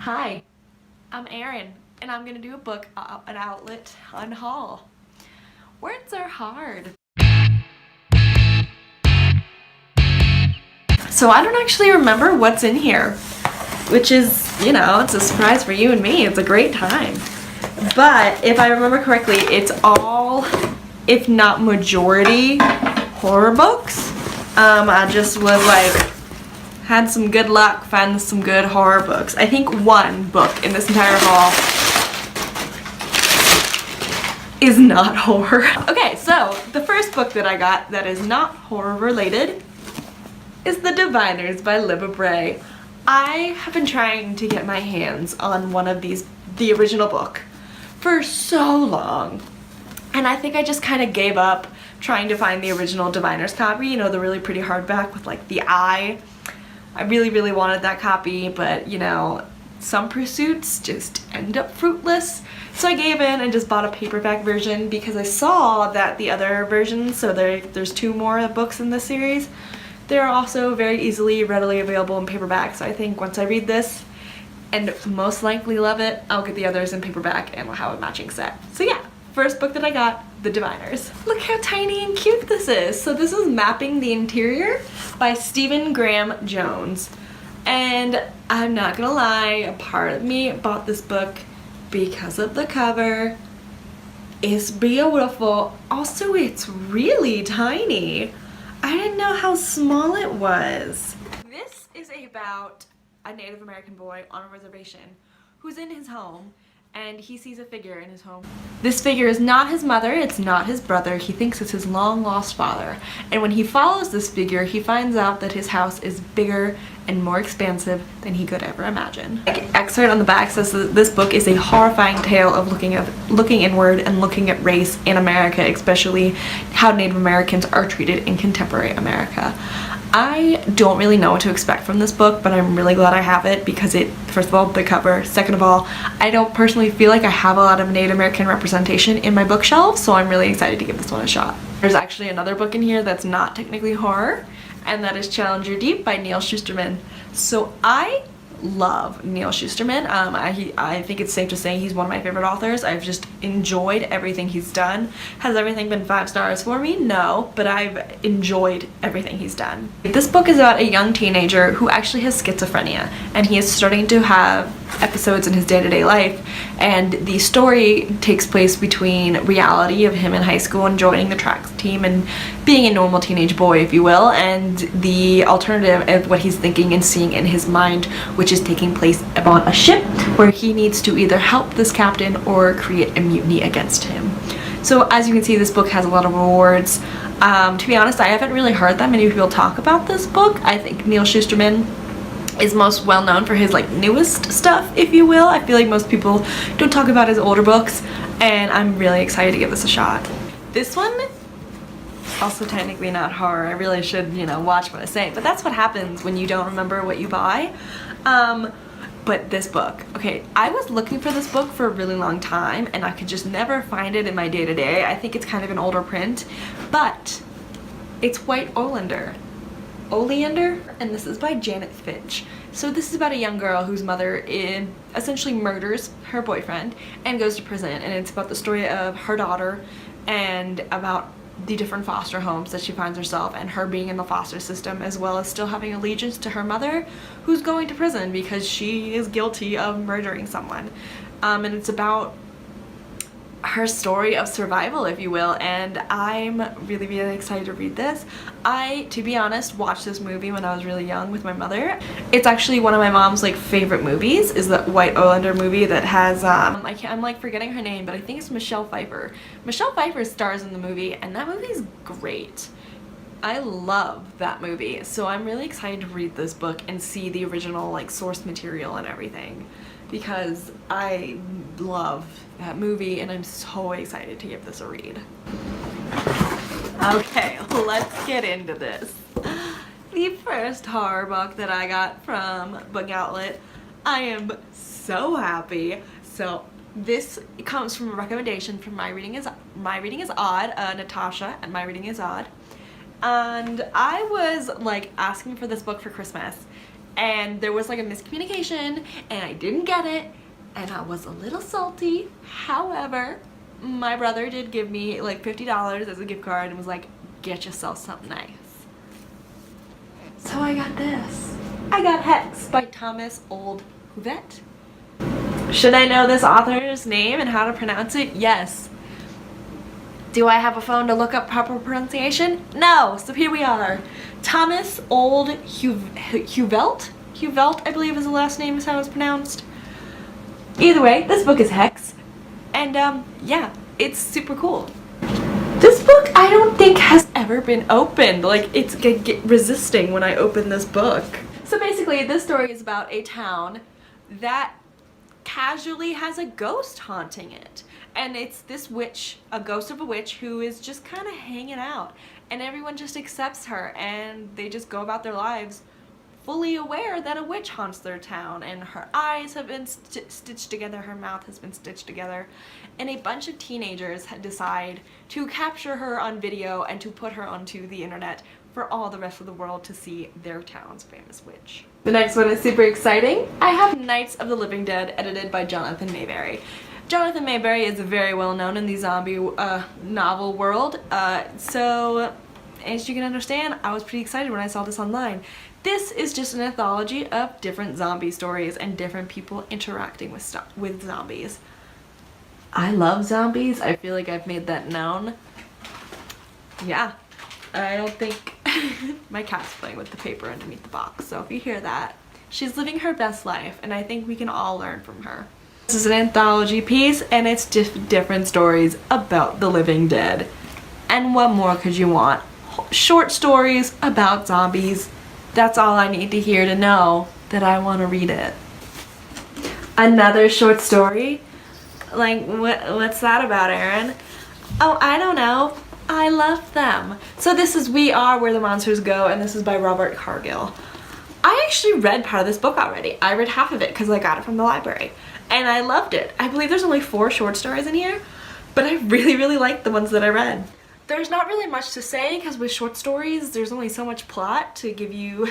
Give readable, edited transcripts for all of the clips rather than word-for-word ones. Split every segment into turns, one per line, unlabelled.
Hi, I'm Erin, and I'm gonna do a book an outlet unhaul. Words are hard. So I don't actually remember what's in here, which is, you know, it's a surprise for you and me. It's a great time. But if I remember correctly, it's all, if not majority, horror books. I just was like, had some good luck finding some good horror books. I think one book in this entire haul is not horror. Okay, so the first book that I got that is not horror related is The Diviners by BookOutlet. I have been trying to get my hands on one of these, the original book, for so long. And I think I just kind of gave up trying to find the original Diviners copy, you know, the really pretty hardback with like the eye. I really wanted that copy, but you know, some pursuits just end up fruitless. So I gave in and just bought a paperback version because I saw that the other versions, so there's two more books in this series, they're also very easily, readily available in paperback. So I think once I read this and most likely love it, I'll get the others in paperback and we'll have a matching set. So yeah, first book that I got, The Diviners. Look how tiny and cute this is. So this is Mapping the Interior by Stephen Graham Jones. And I'm not gonna lie, a part of me bought this book because of the cover. It's beautiful. Also, it's really tiny. I didn't know how small it was. This is about a Native American boy on a reservation who's in his home and he sees a figure in his home. This figure is not his mother, it's not his brother, he thinks it's his long-lost father. And when he follows this figure, he finds out that his house is bigger and more expansive than he could ever imagine. Excerpt on the back says that this book is a horrifying tale of looking inward and looking at race in America, especially how Native Americans are treated in contemporary America. I don't really know what to expect from this book, but I'm really glad I have it because it, first of all, the cover, second of all, I don't personally feel like I have a lot of Native American representation in my bookshelf, so I'm really excited to give this one a shot. There's actually another book in here that's not technically horror, and that is Challenger Deep by Neal Shusterman. So I love Neal Shusterman. I think it's safe to say he's one of my favorite authors. I've just enjoyed everything he's done. Has everything been 5 stars for me? No, but I've enjoyed everything he's done. This book is about a young teenager who actually has schizophrenia, and he is starting to have episodes in his day-to-day life, and the story takes place between reality of him in high school and joining the track team and being a normal teenage boy, if you will, and the alternative of what he's thinking and seeing in his mind, which is taking place on a ship where he needs to either help this captain or create a mutiny against him. So as you can see, this book has a lot of rewards. To be honest, I haven't really heard that many people talk about this book. I think Neal Shusterman is most well known for his like newest stuff, if you will. I feel like most people don't talk about his older books, and I'm really excited to give this a shot. This one, also technically not horror. I really should, you know, watch what I say, but that's what happens when you don't remember what you buy. But this book, okay, I was looking for this book for a really long time and I could just never find it in my day-to-day. I think it's kind of an older print, but it's White Oleander, and this is by Janet Fitch. So this is about a young girl whose mother essentially murders her boyfriend and goes to prison, and it's about the story of her daughter and about the different foster homes that she finds herself and her being in the foster system, as well as still having allegiance to her mother who's going to prison because she is guilty of murdering someone. And it's about her story of survival, if you will, and I'm really excited to read this. I, to be honest, watched this movie when I was really young with my mother. It's actually one of my mom's like favorite movies, is the White Oleander movie that has I'm like forgetting her name, but I think it's Michelle Pfeiffer. Michelle Pfeiffer stars in the movie, and that movie's great. I love that movie, so I'm really excited to read this book and see the original like source material and everything, because I love that movie and I'm so excited to give this a read. Okay, let's get into this. The first horror book that I got from BookOutlet. I am so happy. So this comes from a recommendation from My Reading is Odd, Natasha at My Reading is Odd. And I was like asking for this book for Christmas, and there was like a miscommunication and I didn't get it and I was a little salty. However, my brother did give me like $50 as a gift card and was like, get yourself something nice. So I got this. I got Hex by Thomas Old Houvet. Should I know this author's name and how to pronounce it? Yes. Do I have a phone to look up proper pronunciation? No. So here we are. Thomas Old Houvet? Houvet, I believe is the last name is how it's pronounced. Either way, this book is Hex. And yeah, it's super cool. This book I don't think has ever been opened. Like, it's resisting when I open this book. So basically, this story is about a town that casually has a ghost haunting it. And it's this witch, a ghost of a witch, who is just kind of hanging out. And everyone just accepts her and they just go about their lives fully aware that a witch haunts their town, and her eyes have been stitched together, her mouth has been stitched together, and a bunch of teenagers decide to capture her on video and to put her onto the internet for all the rest of the world to see their town's famous witch. The next one is super exciting. I have Nights of the Living Dead, edited by Jonathan Mayberry. Jonathan Mayberry is very well known in the zombie novel world, so as you can understand, I was pretty excited when I saw this online. This is just an anthology of different zombie stories and different people interacting with zombies. I love zombies. I feel like I've made that known. Yeah, I don't think my cat's playing with the paper underneath the box, so if you hear that, she's living her best life, and I think we can all learn from her. This is an anthology piece, and it's just different stories about the living dead. And what more could you want? Short stories about zombies. That's all I need to hear to know that I want to read it. Another short story? Like, what's that about, Erin? Oh, I don't know. I love them. So this is We Are Where the Monsters Go, and this is by Robert Cargill. I actually read part of this book already. I read half of it because I got it from the library. And I loved it. I believe there's only 4 short stories in here, but I really liked the ones that I read. There's not really much to say because with short stories, there's only so much plot to give you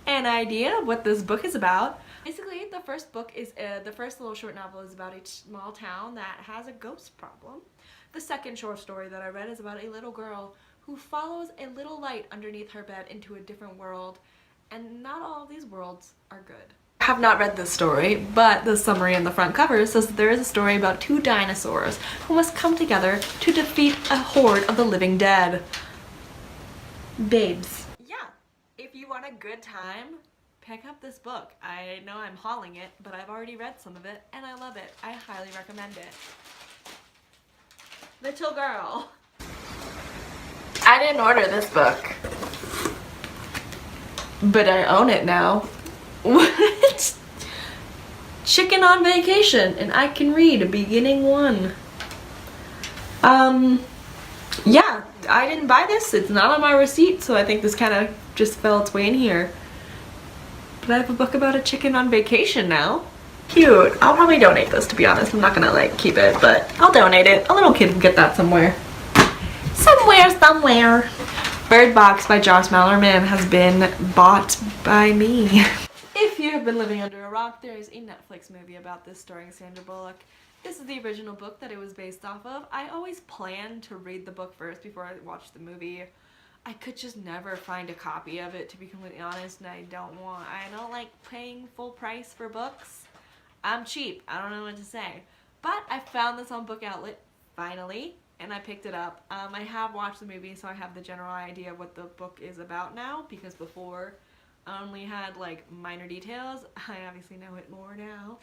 an idea of what this book is about. Basically, the first book is, the first little short novel is about a small town that has a ghost problem. The second short story that I read is about a little girl who follows a little light underneath her bed into a different world, and not all of these worlds are good. I have not read this story, but the summary in the front cover says that there is a story about 2 dinosaurs who must come together to defeat a horde of the living dead. Babes. Yeah, if you want a good time, pick up this book. I know I'm hauling it, but I've already read some of it, and I love it. I highly recommend it. Little Girl. I didn't order this book, but I own it now. What? Chicken on Vacation, and I can read beginning 1. Yeah, I didn't buy this. It's not on my receipt, so I think this kind of just fell its way in here. But I have a book about a chicken on vacation now. Cute. I'll probably donate this, to be honest. I'm not gonna like keep it, but I'll donate it. A little kid can get that somewhere. Somewhere. Bird Box by Josh Malerman has been bought by me. If you have been living under a rock, there is a Netflix movie about this starring Sandra Bullock. This is the original book that it was based off of. I always planned to read the book first before I watched the movie. I could just never find a copy of it, to be completely honest, and I don't like paying full price for books. I'm cheap, I don't know what to say. But I found this on BookOutlet, finally, and I picked it up. I have watched the movie, so I have the general idea of what the book is about now, because before I only had like minor details. I obviously know it more now.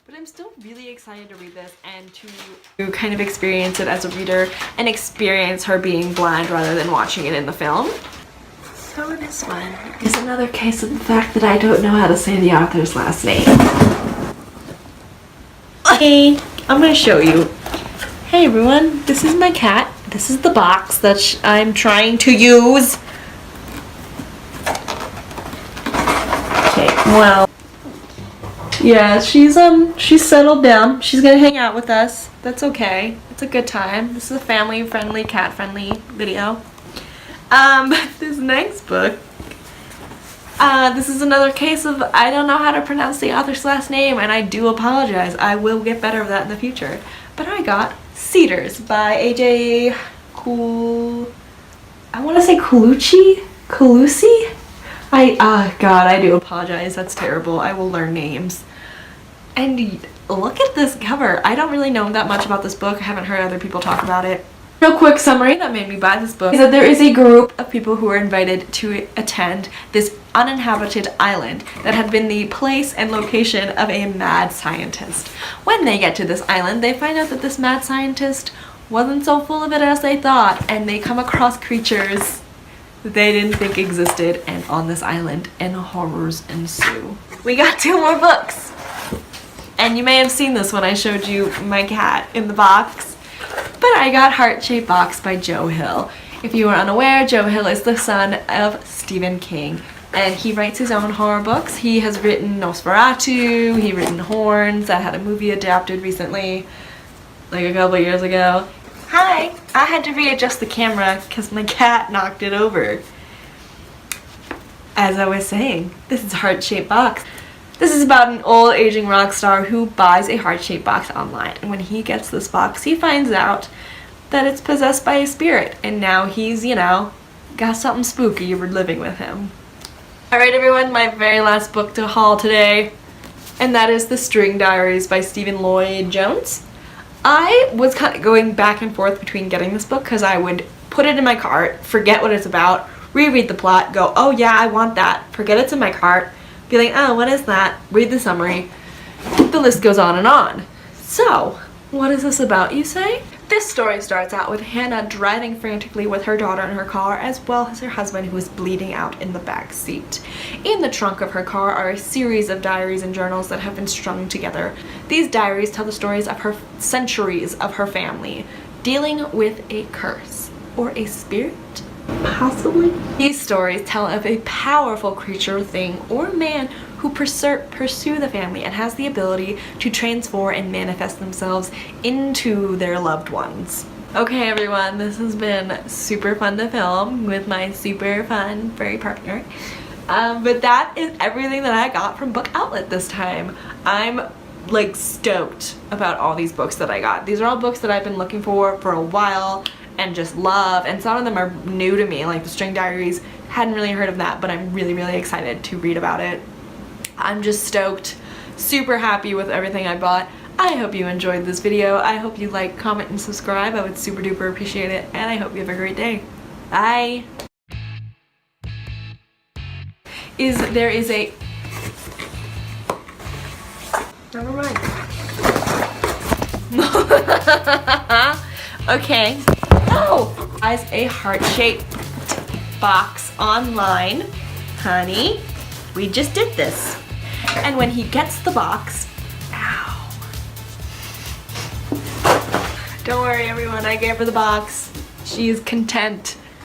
But I'm still really excited to read this and to kind of experience it as a reader and experience her being blind rather than watching it in the film. So this one is another case of the fact that I don't know how to say the author's last name. Hey, I'm gonna show you. Hey everyone, this is my cat. This is the box that I'm trying to use. Okay, well. Yeah, she's settled down. She's gonna hang out with us. That's okay. It's a good time. This is a family-friendly, cat-friendly video. This next book This is another case of I don't know how to pronounce the author's last name, and I do apologize. I will get better at that in the future. But I got Cedars by A.J. I want to say Colucci? God, I do apologize. That's terrible. I will learn names. And look at this cover. I don't really know that much about this book. I haven't heard other people talk about it. Real quick summary that made me buy this book is that there is a group of people who are invited to attend this uninhabited island that had been the place and location of a mad scientist. When they get to this island, they find out that this mad scientist wasn't so full of it as they thought, and they come across creatures that they didn't think existed, and on this island, and horrors ensue. We got 2 more books! And you may have seen this when I showed you my cat in the box. But I got Heart-Shaped Box by Joe Hill. If you are unaware, Joe Hill is the son of Stephen King, and he writes his own horror books. He has written Nosferatu, he's written Horns, that had a movie adapted recently, like a couple years ago. Hi! I had to readjust the camera because my cat knocked it over. As I was saying, this is Heart-Shaped Box. This is about an old aging rock star who buys a heart-shaped box online, and when he gets this box he finds out that it's possessed by a spirit, and now he's, you know, got something spooky living with him. Alright everyone, my very last book to haul today, and that is The String Diaries by Stephen Lloyd Jones. I was kind of going back and forth between getting this book because I would put it in my cart, forget what it's about, reread the plot, go, oh yeah, I want that, forget it's in my cart, be like, oh, what is that? Read the summary. The list goes on and on. So, what is this about, you say? This story starts out with Hannah driving frantically with her daughter in her car, as well as her husband who is bleeding out in the back seat. In the trunk of her car are a series of diaries and journals that have been strung together. These diaries tell the stories of her centuries of her family, dealing with a curse or a spirit. Possibly. These stories tell of a powerful creature, thing, or man who pursue the family and has the ability to transform and manifest themselves into their loved ones. Okay everyone, this has been super fun to film with my super fun furry partner. But that is everything that I got from Book Outlet this time. I'm like stoked about all these books that I got. These are all books that I've been looking for a while and just love, and some of them are new to me, like The String Diaries. Hadn't really heard of that, but I'm really excited to read about it. I'm just stoked, super happy with everything I bought. I hope you enjoyed this video. I hope you like, comment, and subscribe. I would super duper appreciate it, and I hope you have a great day. Bye! There is a... Never mind. Okay. Oh! Buys a heart-shaped box online. Honey, we just did this. And when he gets the box, ow. Don't worry everyone, I gave her the box. She is content.